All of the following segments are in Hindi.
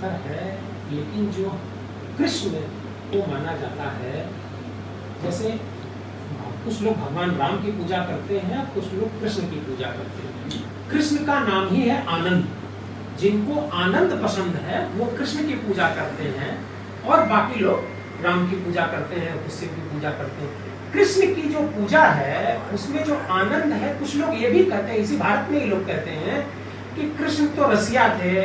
अंतर है, लेकिन जो कृष्ण को माना जाता है, जैसे कुछ लोग भगवान राम की पूजा करते हैं, कुछ लोग कृष्ण की पूजा करते हैं। कृष्ण का नाम ही है आनंद। जिनको आनंद पसंद है वो कृष्ण की पूजा करते हैं, और बाकी लोग राम की पूजा करते हैं, शिव की पूजा करते हैं। कृष्ण की जो पूजा है उसमें जो आनंद है, कुछ लोग ये भी कहते हैं, इसी भारत में ही लोग कहते हैं कि कृष्ण तो रसिया थे,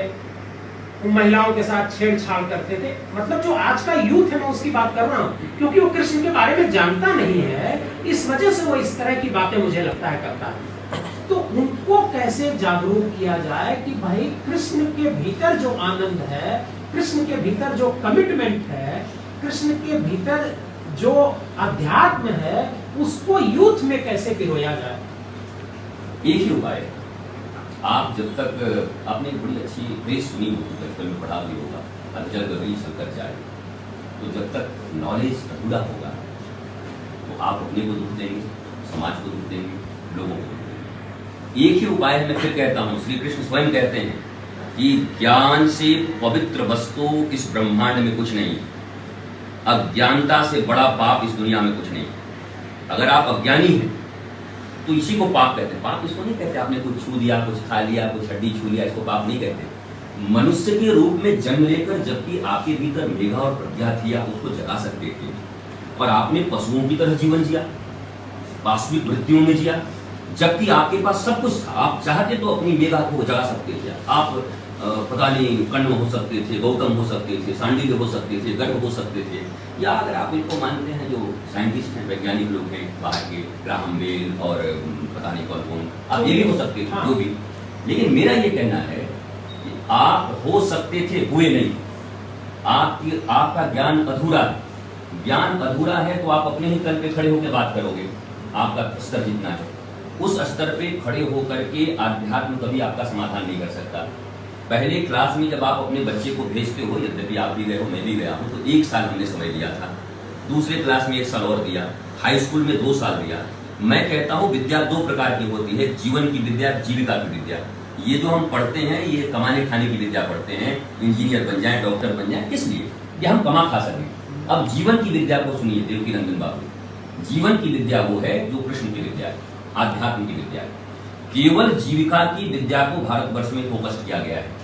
वो महिलाओं के साथ छेड़छाड़ करते थे। मतलब जो आज का यूथ है, मैं उसकी बात कर रहा हूँ, क्योंकि वो कृष्ण के बारे में जानता नहीं है, इस वजह से वो इस तरह की बातें मुझे लगता है करता है। तो उनको कैसे जागरूक किया जाए कि भाई कृष्ण के भीतर जो आनंद है, कृष्ण के भीतर जो कमिटमेंट है, कृष्ण के भीतर जो अध्यात्म है, उसको यूथ में कैसे पिरोया जाए। एक ही उपाय है। आप जब तक आपने बड़ी अच्छी फ्रेज सुनी होगी, बचपन में पढ़ा भी होगा, अजर गगरी शंकर जाए, तो जब तक नॉलेज अधूरा होगा तो आप अपने को दुख देंगे, समाज को दुख देंगे, लोगों को दुख देंगे। एक ही उपाय है, मैं फिर कहता हूँ, श्री कृष्ण स्वयं कहते हैं कि ज्ञान से पवित्र वस्तु इस ब्रह्मांड में कुछ नहीं, अज्ञानता से बड़ा पाप इस दुनिया में कुछ नहीं। अगर आप अज्ञानी हैं तो इसी को पाप कहते हैं। पाप इसको नहीं कहते आपने कुछ छू दिया, कुछ खा लिया, कुछ हड्डी छू लिया, इसको पाप नहीं कहते। मनुष्य के रूप में जन्म लेकर जबकि आपके भीतर मेघा और प्रज्ञा थी, आप उसको जगा सकते थे, और आपने पशुओं की तरह जीवन जिया, वास्तविक वृत्तियों में जिया, जबकि आपके पास सब कुछ था। आप चाहते तो अपनी मेघा को जगा सकते थे। आप पता नहीं कण्व हो सकते थे, गौतम हो सकते थे, सांडिल्य हो सकते थे, गर्भ हो सकते थे, या अगर आप इनको मानते हैं जो साइंटिस्ट हैं, वैज्ञानिक लोग हैं बाहर के, ग्राहम बेल और पता नहीं कौन, आप ये भी हो सकते थे, जो भी। लेकिन मेरा ये कहना है कि आप हो सकते थे, हुए नहीं। आपका ज्ञान अधूरा है। ज्ञान अधूरा है तो आप अपने ही तल पे खड़े होकर बात करोगे। आपका स्तर जितना है उस स्तर पे खड़े होकर के आध्यात्म कभी आपका समाधान नहीं कर सकता। पहले क्लास में जब आप अपने बच्चे को भेजते हो, यद्यपि आप भी गए हो, मैं भी गया हूँ, तो 1 साल हमने समय लिया था। दूसरे क्लास में 1 साल और दिया, हाई स्कूल में 2 साल दिया। मैं कहता हूँ विद्या 2 प्रकार की होती है, जीवन की विद्या, जीविका की विद्या। ये जो हम पढ़ते हैं ये कमाने खाने की विद्या पढ़ते हैं, इंजीनियर बन जाए, डॉक्टर बन जाए, किस लिए? कि हम कमा खा सकें। अब जीवन की विद्या को सुनिए देवकी नंदन बाबू। जीवन की विद्या वो है जो कृष्ण की विद्या है, आध्यात्म की विद्या है। केवल जीविका की विद्या को भारतवर्ष में फोकस किया गया है।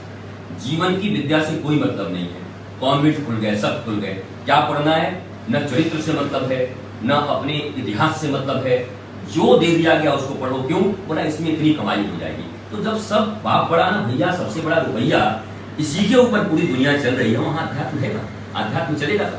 जीवन की विद्या से कोई मतलब नहीं है। कॉन्वेंट खुल गए, सब खुल गए, क्या पढ़ना है? न चरित्र से मतलब है, न अपने इतिहास से मतलब है, जो दे दिया गया उसको पढ़ो। क्यों? बोला इसमें इतनी कमाई हो जाएगी। तो जब सब बाप बड़ा ना भैया, सबसे बड़ा रुपया, इसी के ऊपर पूरी दुनिया चल रही है, वहां अध्यात्म है ना, अध्यात्म चलेगा।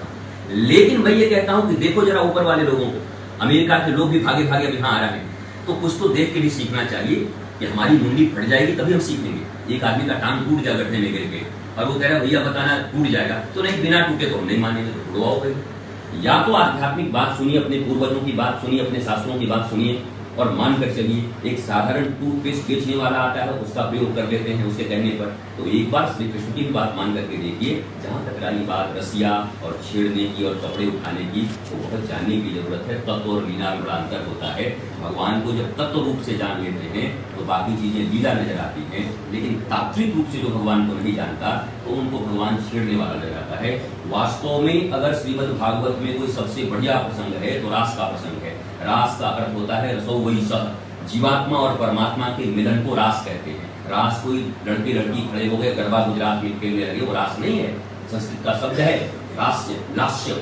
लेकिन मैं ये कहता हूं कि देखो जरा ऊपर वाले लोगों को, अमेरिका के लोग भी भागे भागे अब यहाँ आ रहे हैं, तो कुछ तो देख के भी सीखना चाहिए कि हमारी मुंडी फट जाएगी तभी हम सीखेंगे। एक आदमी का टांग टूट जाए गड्ढे में गिर के, और वो कह रहा है भैया बताना टूट जाएगा, तो नहीं, बिना टूटे तो हम नहीं मानेंगे, तो टूटवाओ भाई। या तो आध्यात्मिक बात सुनिए, अपने पूर्वजों की बात सुनिए, अपने शास्त्रों की बात सुनिए और मान कर चलिए। एक साधारण टूथपेस्ट बेचने वाला आता है, उसका प्रयोग कर देते हैं उसके कहने पर, तो एक बार श्री कृष्ण की भी बात मान करके देखिए। जहां तक रही बात रसिया और छेड़ने की और कपड़े उठाने की, तो बहुत जानने की जरूरत है। तत्व और लीला में बड़ा अंतर होता है। भगवान को जब तत्व रूप से जान लेते हैं तो बाकी चीजें लीला नजर आती हैं, लेकिन तात्विक रूप से जो भगवान को नहीं जानता तो उनको भगवान छेड़ने वाला नजर आता है। वास्तव में अगर श्रीमद् भागवत में कोई सबसे बढ़िया प्रसंग है तो रास का प्रसंग है। रास का अर्थ होता है रसो वही सह, जीवात्मा और परमात्मा के मिलन को रास कहते हैं। रास कोई लड़के लड़की खड़े हो गए गरबा गुजरात में खेलने लगे, वो रास नहीं है। संस्कृत का शब्द है रास्य, लास्य।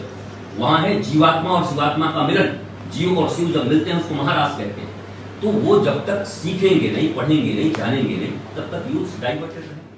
वहां है जीवात्मा और शिवात्मा का मिलन, जीव और शिव जब मिलते हैं उसको महारास कहते हैं। तो वो जब तक सीखेंगे नहीं, पढ़ेंगे नहीं, जानेंगे नहीं, तब तक यूथ डाइवर्टेड रहेंगे।